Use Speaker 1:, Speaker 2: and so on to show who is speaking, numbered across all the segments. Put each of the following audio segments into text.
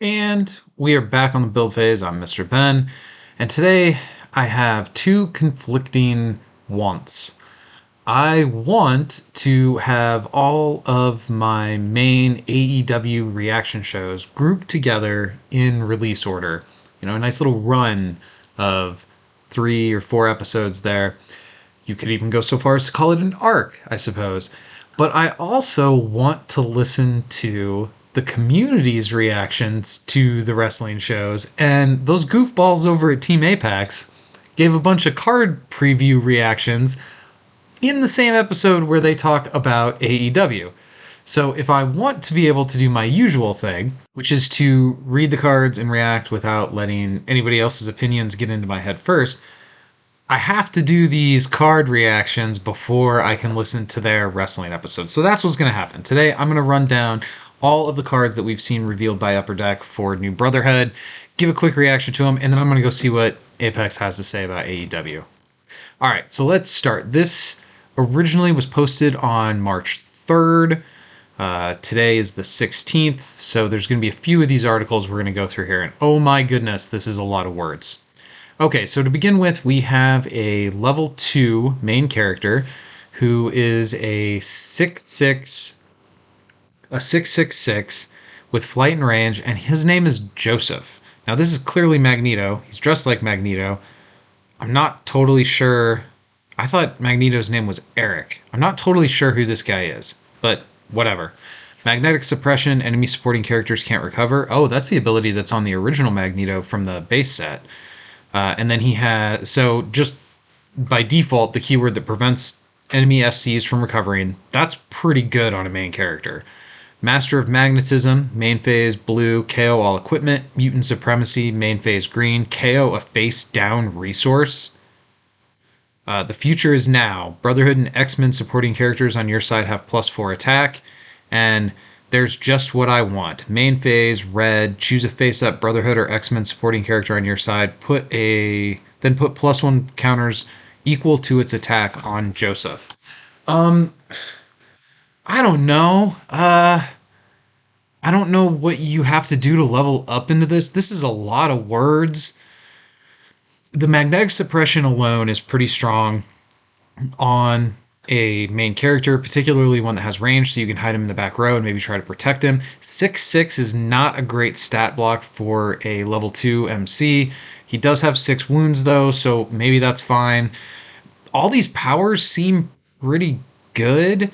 Speaker 1: And we are back on the build phase. I'm Mr. Ben, and today I have two conflicting wants. I want to have all of my main AEW reaction shows grouped together in release order. A nice little run of 3 or 4 episodes there. You could even go so far as to call it an arc, I suppose. But I also want to listen to the community's reactions to the wrestling shows. And those goofballs over at Team Apex gave a bunch of card preview reactions in the same episode where they talk about AEW. So if I want to be able to do my usual thing, which is to read the cards and react without letting anybody else's opinions get into my head first, I have to do these card reactions before I can listen to their wrestling episodes. So that's what's going to happen. Today, I'm going to run down all of the cards that we've seen revealed by Upper Deck for New Brotherhood, give a quick reaction to them, and then I'm going to go see what Apex has to say about AEW. All right, so let's start. This originally was posted on March 3rd. Today is the 16th, so there's going to be a few of these articles we're going to go through here. And oh my goodness, this is a lot of words. Okay, so to begin with, we have a level 2 main character who is a 666 with flight and range, and his name is Joseph. Now, this is clearly Magneto. He's dressed like Magneto. I'm not totally sure. I thought Magneto's name was Eric. I'm not totally sure who this guy is, but whatever. Magnetic suppression, enemy supporting characters can't recover. Oh, that's the ability that's on the original Magneto from the base set. And then he has, so just by default, the keyword that prevents enemy SCs from recovering, that's pretty good on a main character. Master of Magnetism, main phase blue, KO all equipment. Mutant Supremacy, main phase green, KO a face down resource. The future is now. Brotherhood and X-Men supporting characters on your side have +4 attack. And there's just what I want. Main phase, red, choose a face-up Brotherhood or X-Men supporting character on your side. Then put +1 counters equal to its attack on Joseph. I don't know. I don't know what you have to do to level up into this. This is a lot of words. The magnetic suppression alone is pretty strong on a main character, particularly one that has range, so you can hide him in the back row and maybe try to protect him. 6/6 is not a great stat block for a level 2 MC. He does have 6 wounds, though, so maybe that's fine. All these powers seem pretty good.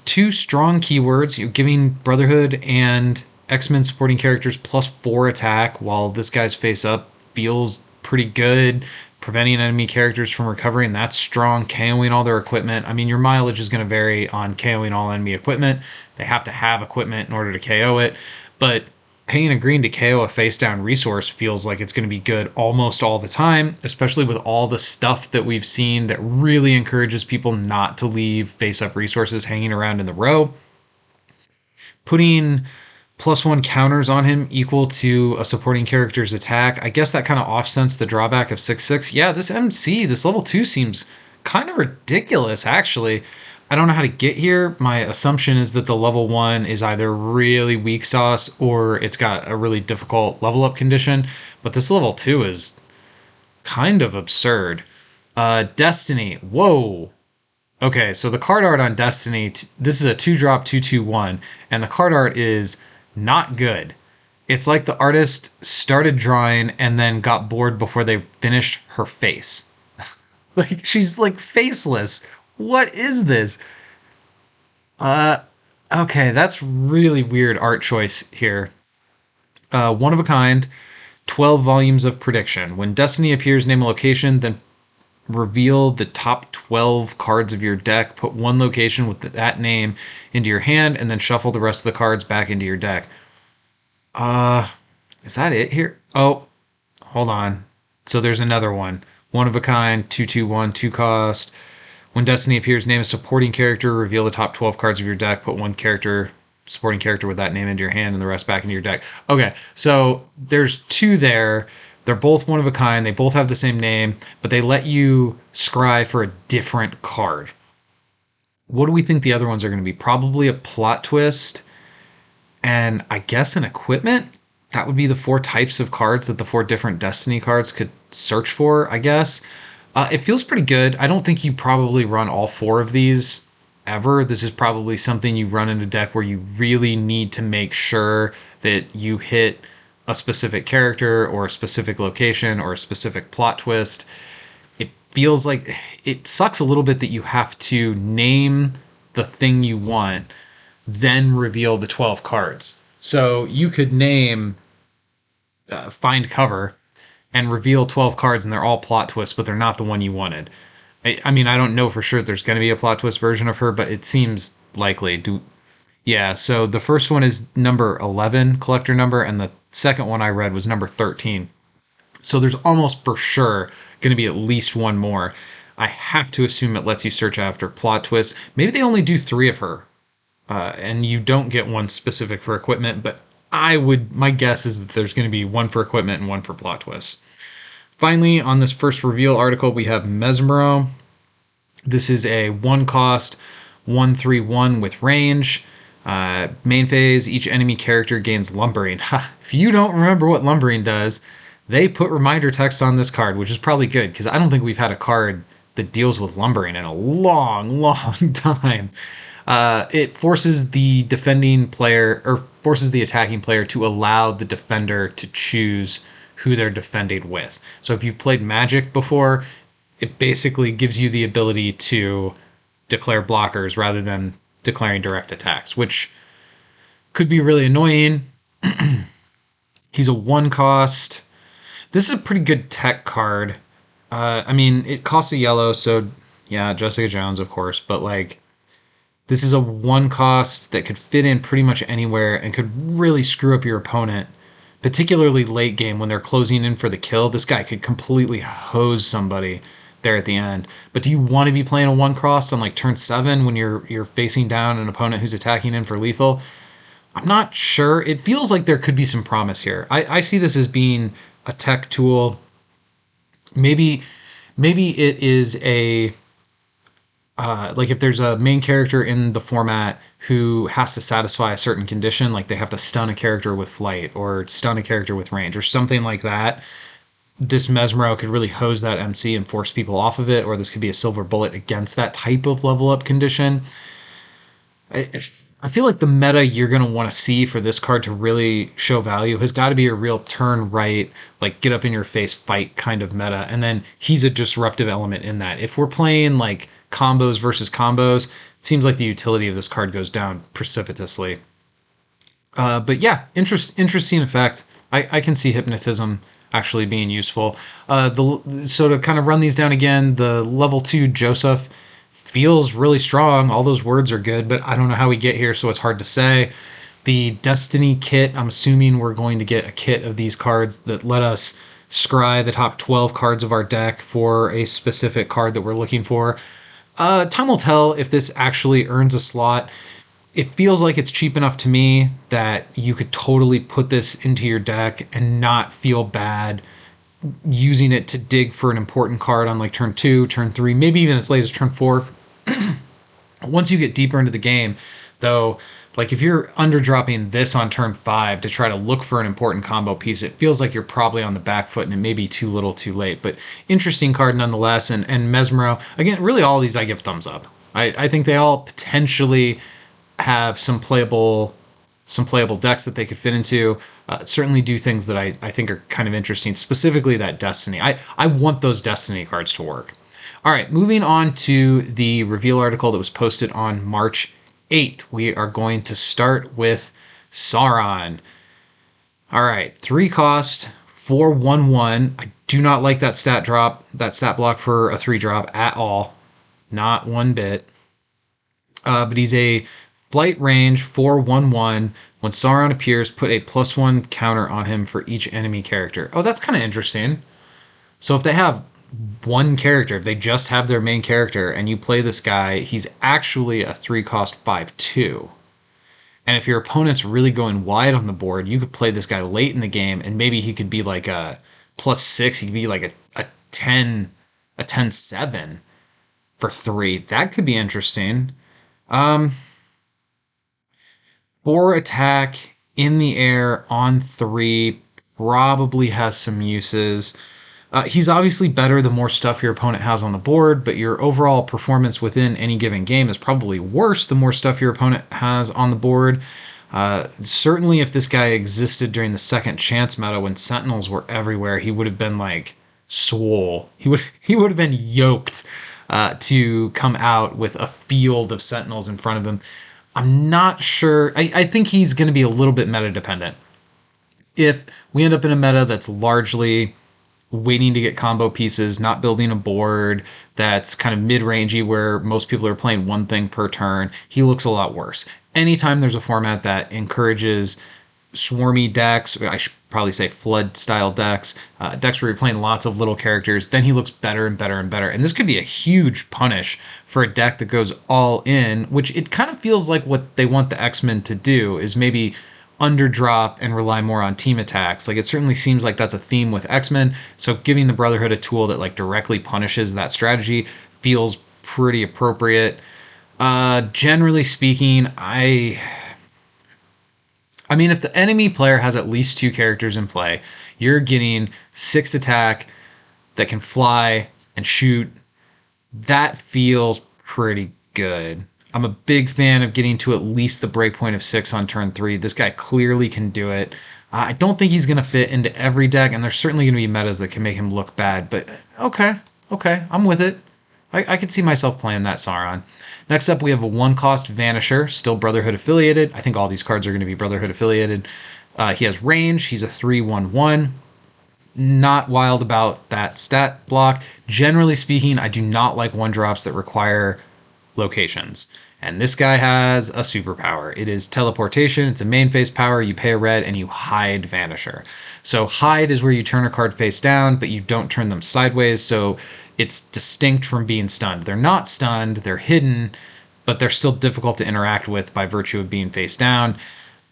Speaker 1: 2 strong keywords, giving Brotherhood and X-Men supporting characters +4 attack, while this guy's face up feels pretty good. Preventing enemy characters from recovering, that's strong. KOing all their equipment. I mean, your mileage is going to vary on KOing all enemy equipment. They have to have equipment in order to KO it. But paying a green to KO a face down resource feels like it's going to be good almost all the time, especially with all the stuff that we've seen that really encourages people not to leave face up resources hanging around in the row. Putting +1 counters on him equal to a supporting character's attack. I guess that kind of offsets the drawback of 6/6. Yeah, this MC, this level 2 seems kind of ridiculous, actually. I don't know how to get here. My assumption is that the level 1 is either really weak sauce or it's got a really difficult level up condition. But this level 2 is kind of absurd. Destiny. Whoa. Okay, so the card art on Destiny, this is a 2-drop 2/2/1, and the card art is not good. It's like the artist started drawing and then got bored before they finished her face. Like, she's like faceless. What is this? Okay, that's really weird art choice here. One of a kind, 12 volumes of prediction. When Destiny appears, name a location, then reveal the top 12 cards of your deck, put one location with that name into your hand, and then shuffle the rest of the cards back into your deck. Is that it here? Oh, hold on. So there's another one. One of a kind, 2/2/1, 2 cost. When Destiny appears, name a supporting character, reveal the top 12 cards of your deck, put one supporting character with that name into your hand, and the rest back into your deck. Okay, so there's 2 there. They're both one of a kind. They both have the same name, but they let you scry for a different card. What do we think the other ones are going to be? Probably a plot twist and I guess an equipment? that would be the four types of cards that the four different Destiny cards could search for, I guess. It feels pretty good. I don't think you probably run all four of these ever. This is probably something you run in a deck where you really need to make sure that you hit a specific character or a specific location or a specific plot twist. It feels like it sucks a little bit that you have to name the thing you want, then reveal the 12 cards. So you could name Find Cover and reveal 12 cards and they're all plot twists, but they're not the one you wanted. I mean, I don't know for sure there's going to be a plot twist version of her, but it seems likely. Yeah, so the first one is number 11, collector number, and the second one I read was number 13. So there's almost for sure going to be at least one more. I have to assume it lets you search after plot twists. Maybe they only do three of her, and you don't get one specific for equipment, but my guess is that there's going to be one for equipment and one for plot twists. Finally, on this first reveal article, we have Mesmero. This is a 1-cost 1/3/1 with range. Main phase, each enemy character gains lumbering. If you don't remember what lumbering does, they put reminder text on this card, which is probably good because I don't think we've had a card that deals with lumbering in a long, long time. It forces the defending player, or forces the attacking player to allow the defender to choose who they're defending with. So if you've played Magic before, it basically gives you the ability to declare blockers rather than declaring direct attacks, which could be really annoying. He's a 1-cost. This is a pretty good tech card. I mean, it costs a yellow, so yeah, Jessica Jones, of course, but like, this is a 1-cost that could fit in pretty much anywhere and could really screw up your opponent, particularly late game when they're closing in for the kill. This guy could completely hose somebody there at the end. But do you want to be playing a 1-cost on like turn 7 when you're facing down an opponent who's attacking in for lethal? I'm not sure. It feels like there could be some promise here. I see this as being a tech tool. Maybe it is a like if there's a main character in the format who has to satisfy a certain condition, like they have to stun a character with flight or stun a character with range or something like that, this Mesmero could really hose that MC and force people off of it, or this could be a silver bullet against that type of level up condition. I feel like the meta you're going to want to see for this card to really show value has got to be a real turn right, like get up in your face fight kind of meta. And then he's a disruptive element in that. If we're playing like combos versus combos, it seems like the utility of this card goes down precipitously. But yeah, interesting effect. I can see hypnotism actually being useful. So to kind of run these down again, the level 2 Joseph feels really strong. All those words are good, but I don't know how we get here, so it's hard to say. The Destiny kit, I'm assuming we're going to get a kit of these cards that let us scry the top 12 cards of our deck for a specific card that we're looking for. Time will tell if this actually earns a slot. It feels like it's cheap enough to me that you could totally put this into your deck and not feel bad using it to dig for an important card on like turn 2, turn 3, maybe even as late as turn 4. Once you get deeper into the game, though, like if you're underdropping this on turn 5 to try to look for an important combo piece, it feels like you're probably on the back foot and it may be too little too late. But interesting card nonetheless. And Mesmero, again, really all of these I give thumbs up. I think they all potentially have some playable decks that they could fit into. Certainly do things that I think are kind of interesting, specifically that Destiny. I want those Destiny cards to work. All right, moving on to the reveal article that was posted on March 8th. We are going to start with Sauron. All right, 3-cost, 4/1/1. I do not like that stat block for a 3-drop at all. Not one bit. But he's a flight range 4/1/1. When Sauron appears, put a +1 counter on him for each enemy character. Oh, that's kind of interesting. So if they have one character, if they just have their main character, and you play this guy, he's actually a 3-cost 5/2. And if your opponent's really going wide on the board, you could play this guy late in the game, and maybe he could be like a +6. He could be like a 10/7 for 3. That could be interesting. 4 attack, in the air on 3, probably has some uses. He's obviously better the more stuff your opponent has on the board, but your overall performance within any given game is probably worse the more stuff your opponent has on the board. Certainly, if this guy existed during the second chance meta when Sentinels were everywhere, he would have been like swole. He would have been yoked to come out with a field of Sentinels in front of him. I'm not sure. I think he's going to be a little bit meta dependent. If we end up in a meta that's largely waiting to get combo pieces, not building a board that's kind of mid-rangey where most people are playing one thing per turn, he looks a lot worse. Anytime there's a format that encourages swarmy decks, I should probably say flood style decks, decks where you're playing lots of little characters, then he looks better and better and better. And this could be a huge punish for a deck that goes all in, which it kind of feels like what they want the X-Men to do is maybe underdrop and rely more on team attacks. Like it certainly seems like that's a theme with X-Men. So giving the Brotherhood a tool that like directly punishes that strategy feels pretty appropriate. Generally speaking, I mean, if the enemy player has at least 2 characters in play, you're getting 6 attack that can fly and shoot. That feels pretty good. I'm a big fan of getting to at least the breakpoint of 6 on turn 3. This guy clearly can do it. I don't think he's going to fit into every deck, and there's certainly going to be metas that can make him look bad, but okay, I'm with it. I could see myself playing that Sauron. Next up, we have a 1-cost Vanisher, still Brotherhood affiliated. I think all these cards are going to be Brotherhood affiliated. He has range. He's a 3/1/1. Not wild about that stat block. Generally speaking, I do not like 1-drops that require locations. And this guy has a superpower. It is teleportation. It's a main phase power. You pay a red and you hide Vanisher. So hide is where you turn a card face down, but you don't turn them sideways. So it's distinct from being stunned. They're not stunned. They're hidden, but they're still difficult to interact with by virtue of being face down.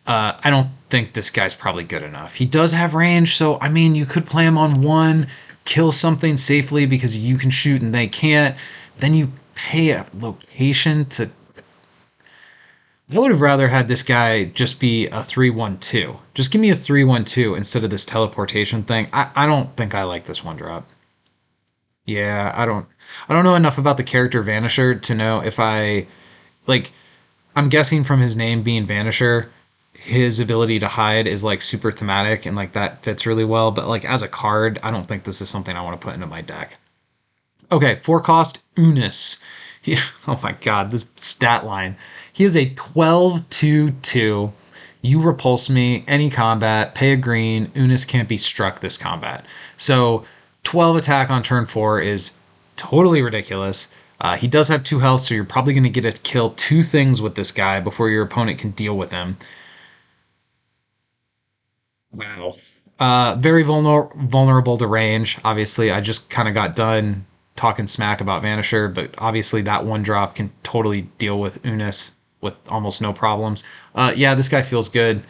Speaker 1: I don't think this guy's probably good enough. He does have range, so I mean, you could play him on 1, kill something safely because you can shoot and they can't. Then you pay a location to... I would have rather had this guy just be a 3/1/2. Just give me a 3/1/2 instead of this teleportation thing. I don't think I like this 1-drop. Yeah, I don't know enough about the character Vanisher to know if I like I'm guessing from his name being Vanisher, his ability to hide is like super thematic and like that fits really well, but like as a card, I don't think this is something I want to put into my deck. Okay, 4-cost Unis. Oh my god, this stat line. He is a 12/2/2. You repulse me, any combat, pay a green, Unis can't be struck this combat. So 12 attack on turn 4 is totally ridiculous. He does have 2 health, so you're probably going to get to kill 2 things with this guy before your opponent can deal with him. Wow. Very vulnerable to range. Obviously, I just kind of got done talking smack about Vanisher, but obviously that 1-drop can totally deal with Unis with almost no problems. Yeah, this guy feels good.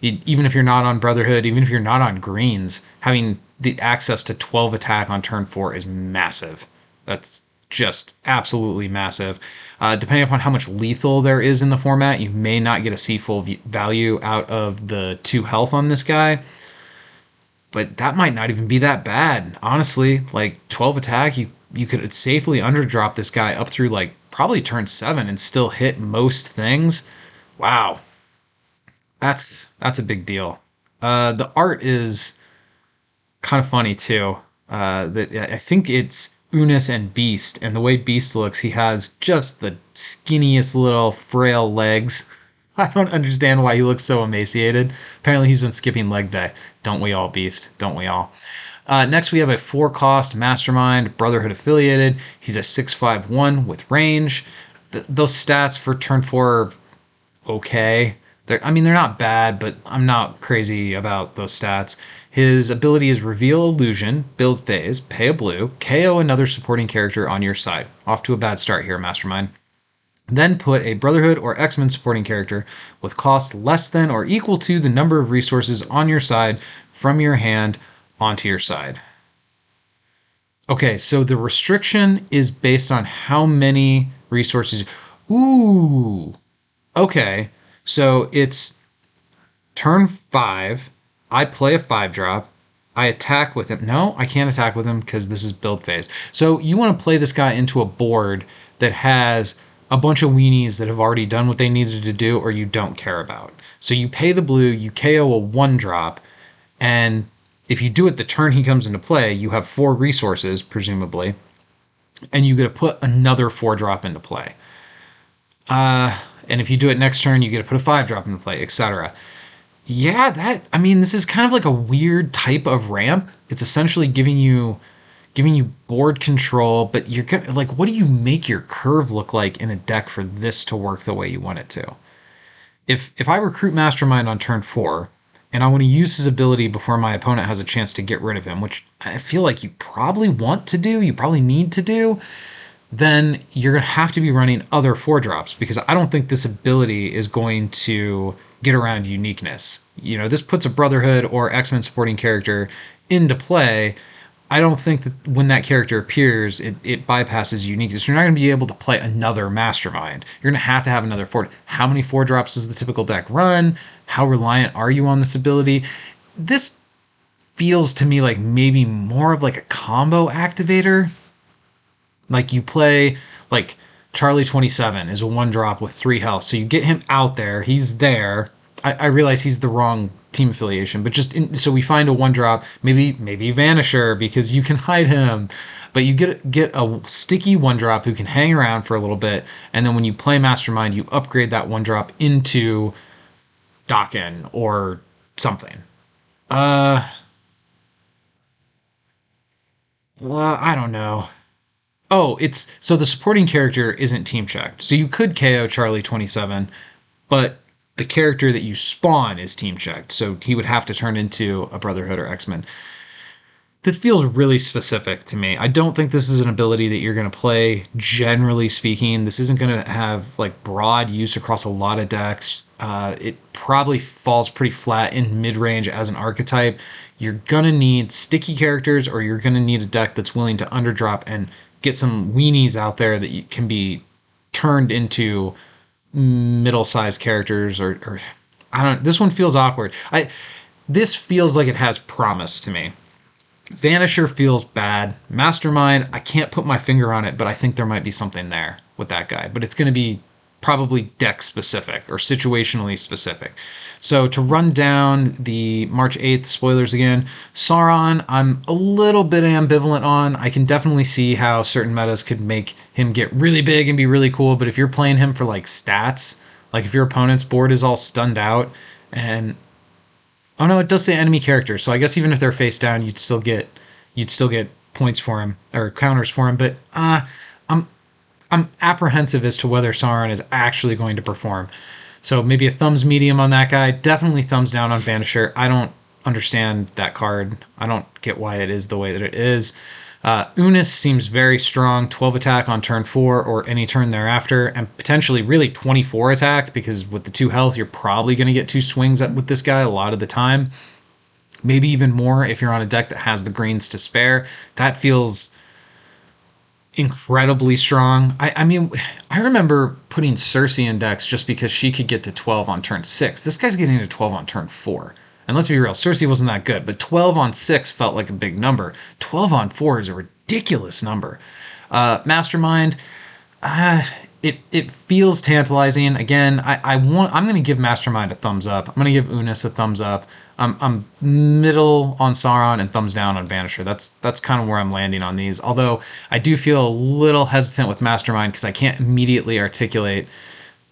Speaker 1: Even if you're not on Brotherhood, even if you're not on greens, having the access to 12 attack on turn 4 is massive. That's just absolutely massive. Depending upon how much lethal there is in the format, you may not get a C full value out of the 2 health on this guy. But that might not even be that bad. Honestly, like 12 attack, you could safely underdrop this guy up through like probably turn 7 and still hit most things. Wow. That's a big deal. The art is kind of funny too. That I think it's Unis and Beast, and the way Beast looks, he has just the skinniest little frail legs. I don't understand why he looks so emaciated. Apparently he's been skipping leg day. Don't we all, Beast? Don't we all? Next we have a 4-cost Mastermind, Brotherhood affiliated. He's a 6/5/1 with range. Those stats for turn 4 are okay. They're not bad, but I'm not crazy about those stats. His ability is Reveal Illusion, build phase, pay a blue, KO another supporting character on your side. Off to a bad start here, Mastermind. Then put a Brotherhood or X-Men supporting character with cost less than or equal to the number of resources on your side from your hand onto your side. Okay, so the restriction is based on how many resources. Ooh, okay. So it's Turn 5, I play a 5 drop. I attack with him. No, I can't attack with him because this is build phase. So you want to play this guy into a board that has a bunch of weenies that have already done what they needed to do or you don't care about. So you pay the blue, you KO a 1 drop, and if you do it the turn he comes into play, you have 4 resources, presumably, and you get to put another 4 drop into play. And if you do it next turn, you get to put a 5 drop into play, etc. Yeah, this is kind of like a weird type of ramp. It's essentially giving you board control, but you're gonna, like, what do you make your curve look like in a deck for this to work the way you want it to? If I recruit Mastermind on turn 4 and I want to use his ability before my opponent has a chance to get rid of him, which I feel like you probably want to do, you probably need to do, then you're going to have to be running other 4 drops because I don't think this ability is going to get around uniqueness. This puts a Brotherhood or X-Men supporting character into play. I don't think that when that character appears, it bypasses uniqueness. You're not going to be able to play another Mastermind. You're going to have another 4. How many 4 drops does the typical deck run? How reliant are you on this ability? This feels to me like maybe more of like a combo activator. Like you play, like Charlie 27 is a 1 drop with 3 health. So you get him out there. He's there. I realize he's the wrong team affiliation, but so we find a 1 drop, maybe Vanisher because you can hide him. But you get a sticky 1 drop who can hang around for a little bit. And then when you play Mastermind, you upgrade that 1 drop into Dokken or something. Well, I don't know. Oh, so the supporting character isn't team checked. So you could KO Charlie 27, but the character that you spawn is team checked. So he would have to turn into a Brotherhood or X-Men. That feels really specific to me. I don't think this is an ability that you're going to play, generally speaking. This isn't going to have like broad use across a lot of decks. It probably falls pretty flat in mid-range as an archetype. You're going to need sticky characters or you're going to need a deck that's willing to underdrop and get some weenies out there that can be turned into middle-sized characters or I don't. This one feels awkward. This feels like it has promise to me. Vanisher feels bad. Mastermind, I can't put my finger on it, but I think there might be something there with that guy. But it's going to be probably deck specific or situationally specific. So to run down the March 8th spoilers again, Sauron, I'm a little bit ambivalent on. I can definitely see how certain metas could make him get really big and be really cool, but if you're playing him for like stats, like if your opponent's board is all stunned out and oh no, it does say enemy character, so I guess even if they're face down, you'd still get points for him or counters for him, but I'm apprehensive as to whether Sauron is actually going to perform. So maybe a thumbs medium on that guy. Definitely thumbs down on Vanisher. I don't understand that card. I don't get why it is the way that it is. Unis seems very strong. 12 attack on turn 4 or any turn thereafter, and potentially really 24 attack because with the 2 health, you're probably going to get 2 swings with this guy a lot of the time. Maybe even more if you're on a deck that has the greens to spare. That feels incredibly strong. I mean, I remember putting Cersei in decks just because she could get to 12 on turn 6. This guy's getting to 12 on turn 4. And let's be real, Cersei wasn't that good, but 12 on 6 felt like a big number. 12 on 4 is a ridiculous number. Mastermind, it feels tantalizing. Again, I'm going to give Mastermind a thumbs up. I'm going to give Unis a thumbs up. I'm middle on Sauron and thumbs down on Vanisher. That's kind of where I'm landing on these. Although I do feel a little hesitant with Mastermind because I can't immediately articulate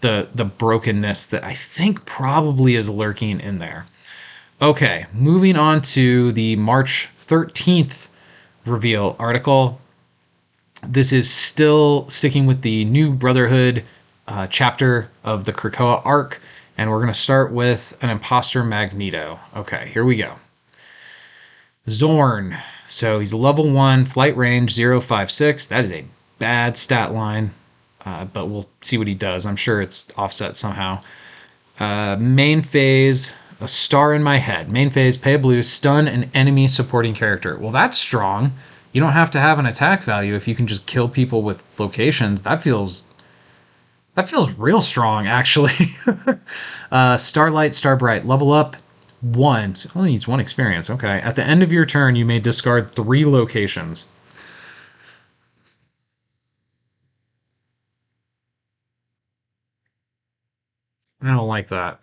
Speaker 1: the brokenness that I think probably is lurking in there. Okay, moving on to the March 13th reveal article. This is still sticking with the new Brotherhood chapter of the Krakoa arc, and we're going to start with an imposter Magneto. Okay, here we go. Zorn. So he's level 1, flight range 056. That is a bad stat line, but we'll see what he does. I'm sure it's offset somehow. Main phase, a star in my head. Main phase, pay a blue, stun an enemy supporting character. Well, that's strong. You don't have to have an attack value if you can just kill people with locations. That feels That feels real strong, actually. Starlight, Starbright, level up one. So only needs one experience. Okay. At the end of your turn, you may discard three locations. I don't like that.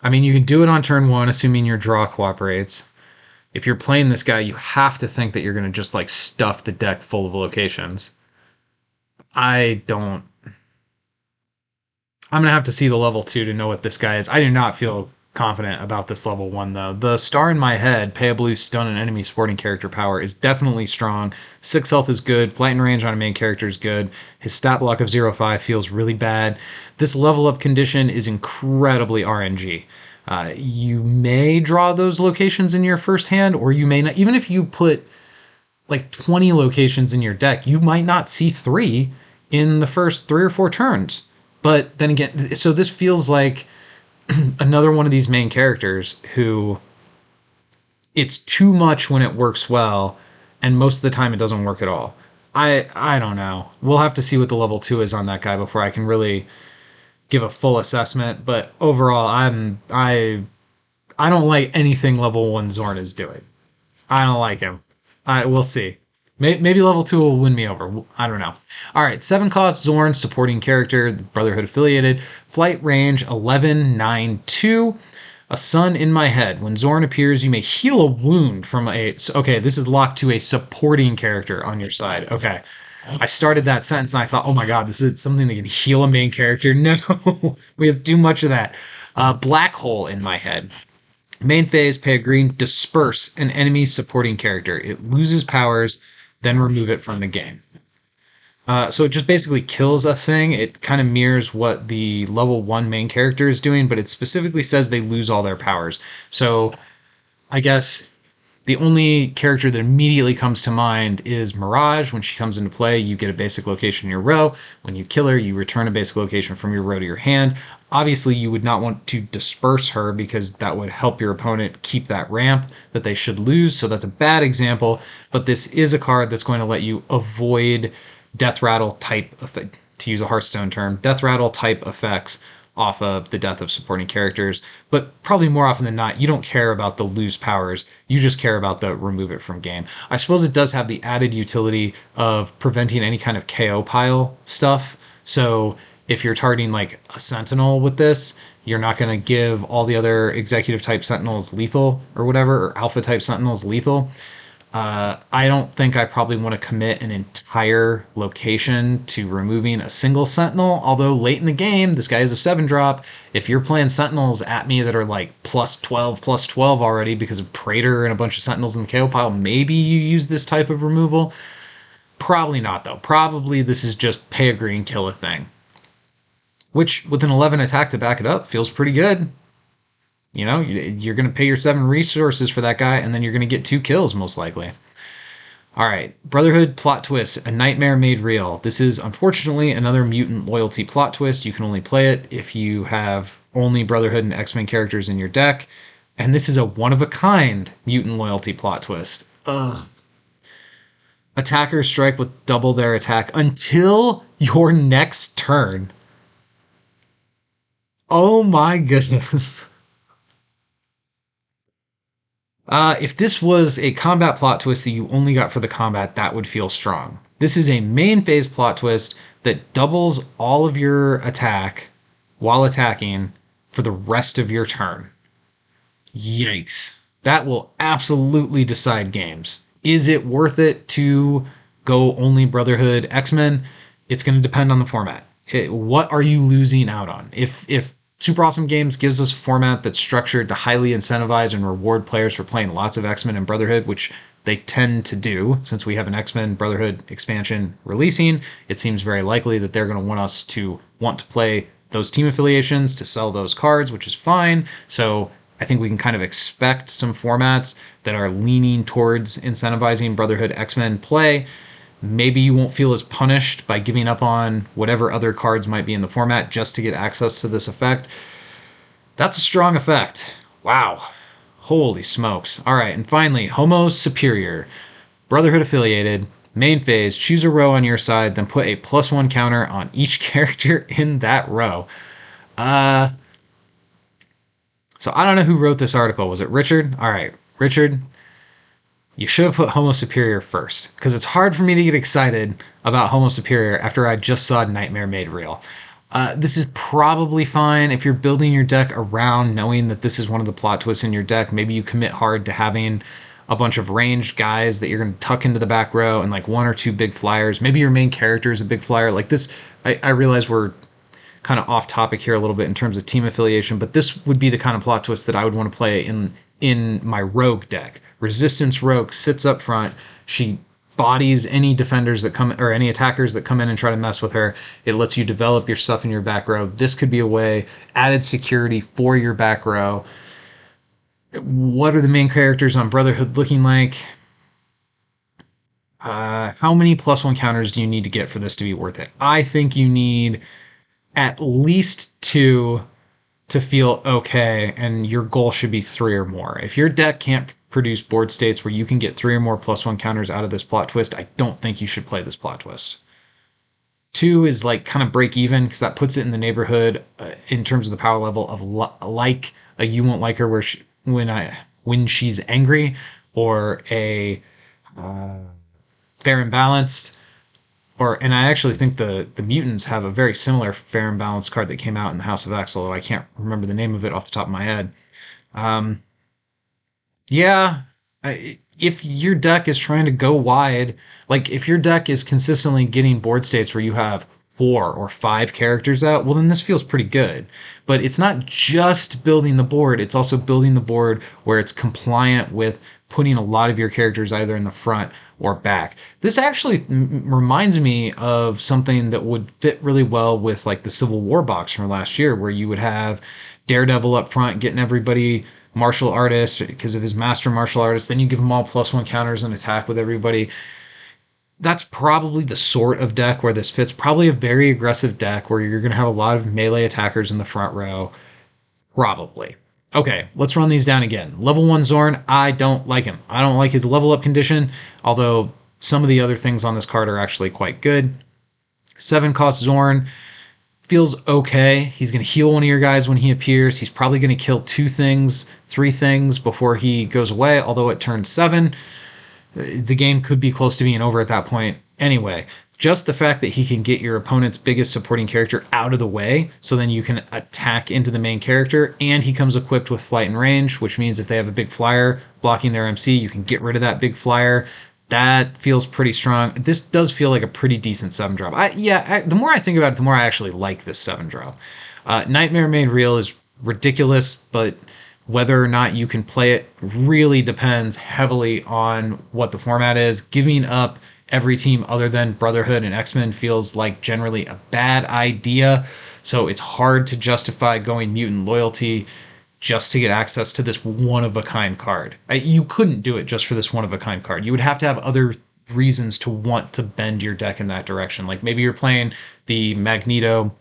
Speaker 1: I mean, you can do it on turn one, assuming your draw cooperates. If you're playing this guy, you have to think that you're going to just like stuff the deck full of locations. I don't. I'm going to have to see the level two to know what this guy is. I do not feel confident about this level one, though. The star in my head, pay a blue, stun an enemy sporting character power, is definitely strong. 6 health is good. Flight and range on a main character is good. His stat block of 0-5 feels really bad. This level up condition is incredibly RNG. You may draw those locations in your first hand, or you may not. Even if you put like 20 locations in your deck, you might not see three in the first 3 or 4 turns. But then again, so this feels like another one of these main characters who it's too much when it works well, and most of the time it doesn't work at all. I don't know. We'll have to see what the level two is on that guy before I can really give a full assessment. But overall, I don't like anything level one Zorn is doing. I don't like him. We'll see. Maybe level two will win me over. I don't know. All right, 7 cost Zorn, supporting character, Brotherhood affiliated, flight range 1192. A sun in my head. When Zorn appears, you may heal a wound from a. Okay, this is locked to a supporting character on your side. Okay. I started that sentence and I thought, oh my god, this is something that can heal a main character. No, we have too much of that. Black hole in my head. Main phase, pay a green, disperse an enemy's supporting character. It loses powers, then remove it from the game. So it just basically kills a thing. It kind of mirrors what the level 1 main character is doing, but it specifically says they lose all their powers. So I guess the only character that immediately comes to mind is Mirage. When she comes into play, you get a basic location in your row. When you kill her, you return a basic location from your row to your hand. Obviously, you would not want to disperse her because that would help your opponent keep that ramp that they should lose. So that's a bad example, but this is a card that's going to let you avoid death rattle type, to use a Hearthstone term, death rattle type effects off of the death of supporting characters. But probably more often than not, you don't care about the lose powers. You just care about the remove it from game. I suppose it does have the added utility of preventing any kind of KO pile stuff. So if you're targeting like a Sentinel with this, you're not going to give all the other executive type Sentinels lethal or whatever, or alpha type Sentinels lethal. I don't think I probably want to commit an entire location to removing a single Sentinel, although late in the game, this guy is a 7-drop. If you're playing Sentinels at me that are like plus 12 already because of Praetor and a bunch of Sentinels in the KO pile, maybe you use this type of removal. Probably not, though. Probably this is just pay a green, kill a thing. Which, with an 11 attack to back it up, feels pretty good. You know, you're going to pay your 7 resources for that guy, and then you're going to get 2 kills, most likely. All right, Brotherhood plot twist, a nightmare made real. This is, unfortunately, another mutant loyalty plot twist. You can only play it if you have only Brotherhood and X-Men characters in your deck. And this is a one-of-a-kind mutant loyalty plot twist. Ugh. Attackers strike with double their attack until your next turn. Oh my goodness. If this was a combat plot twist that you only got for the combat, that would feel strong. This is a main phase plot twist that doubles all of your attack while attacking for the rest of your turn. Yikes. That will absolutely decide games. Is it worth it to go only Brotherhood X-Men? It's going to depend on the format. What are you losing out on? If Super Awesome Games gives us a format that's structured to highly incentivize and reward players for playing lots of X-Men and Brotherhood, which they tend to do since we have an X-Men Brotherhood expansion releasing, it seems very likely that they're going to want us to want to play those team affiliations to sell those cards, which is fine. So I think we can kind of expect some formats that are leaning towards incentivizing Brotherhood X-Men play. Maybe you won't feel as punished by giving up on whatever other cards might be in the format just to get access to this effect. That's a strong effect. Wow. Holy smokes. All right, and finally, Homo Superior. Brotherhood affiliated, Main phase, choose a row on your side, then put a +1 counter on each character in that row. So I don't know who wrote this article. Was it Richard? All right, Richard, you should have put Homo Superior first, because it's hard for me to get excited about Homo Superior after I just saw Nightmare Made Real. This is probably fine if you're building your deck around knowing that this is one of the plot twists in your deck. Maybe you commit hard to having a bunch of ranged guys that you're going to tuck into the back row and like one or two big flyers. Maybe your main character is a big flyer. Like this, I realize we're kind of off topic here a little bit in terms of team affiliation, but this would be the kind of plot twist that I would want to play in my rogue deck. Resistance Rogue sits up front. She bodies any defenders that come or any attackers that come in and try to mess with her. It lets you develop your stuff in your back row. This could be a way, added security for your back row. What are the main characters on Brotherhood looking like? How many +1 counters do you need to get for this to be worth it? I think you need at least 2 to feel okay, and your goal should be 3 or more. If your deck can't produce board states where you can get 3 or more +1 counters out of this plot twist, I don't think you should play this plot twist. 2 is like kind of break even, because that puts it in the neighborhood in terms of the power level of like a You Won't Like Her where when she's angry, or a Fair and Balanced. And I actually think the mutants have a very similar Fair and Balanced card that came out in the House of X, although I can't remember the name of it off the top of my head. Yeah, if your deck is trying to go wide, like if your deck is consistently getting board states where you have 4 or 5 characters out, well, then this feels pretty good. But it's not just building the board, it's also building the board where it's compliant with putting a lot of your characters either in the front or back. This actually reminds me of something that would fit really well with like the Civil War box from last year, where you would have Daredevil up front getting everybody martial artist because of his master martial artist. Then you give them all +1 counters and attack with everybody. That's probably the sort of deck where this fits. Probably a very aggressive deck where you're going to have a lot of melee attackers in the front row. Probably. Okay, let's run these down again. Level 1 Zorn, I don't like him. I don't like his level up condition, although some of the other things on this card are actually quite good. 7 cost Zorn feels okay. He's going to heal one of your guys when he appears. He's probably going to kill 2 things, 3 things before he goes away, although it turns 7. The game could be close to being over at that point anyway. Just the fact that he can get your opponent's biggest supporting character out of the way, so then you can attack into the main character, and he comes equipped with flight and range, which means if they have a big flyer blocking their MC, you can get rid of that big flyer. That feels pretty strong. This does feel like a pretty decent 7-drop. The more I think about it, the more I actually like this 7-drop. Nightmare Made Real is ridiculous, but whether or not you can play it really depends heavily on what the format is. Giving up every team other than Brotherhood and X-Men feels like generally a bad idea, so it's hard to justify going mutant loyalty just to get access to this one-of-a-kind card. You couldn't do it just for this one-of-a-kind card. You would have to have other reasons to want to bend your deck in that direction. Like maybe you're playing the Magneto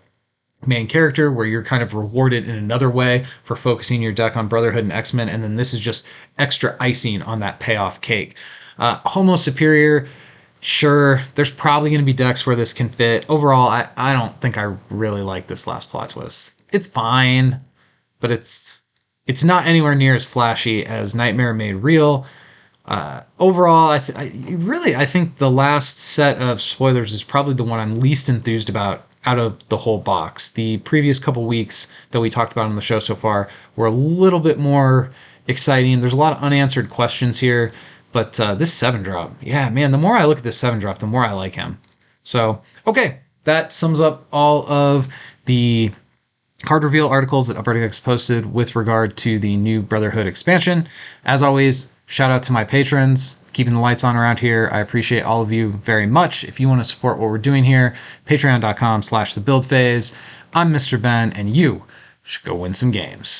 Speaker 1: main character where you're kind of rewarded in another way for focusing your deck on Brotherhood and X-Men, and then this is just extra icing on that payoff cake. Homo Superior, sure, there's probably going to be decks where this can fit. Overall, I don't think I really like this last plot twist. It's fine, but it's not anywhere near as flashy as Nightmare Made Real. Overall, I think the last set of spoilers is probably the one I'm least enthused about out of the whole box. The previous couple weeks that we talked about on the show so far were a little bit more exciting. There's a lot of unanswered questions here, but this 7-drop, yeah, man, the more I look at this 7-drop, the more I like him. So, okay, that sums up all of the card reveal articles that Upper Decks posted with regard to the new Brotherhood expansion. As always, shout out to my patrons, keeping the lights on around here. I appreciate all of you very much. If you want to support what we're doing here, patreon.com/thebuildphase. I'm Mr. Ben, and you should go win some games.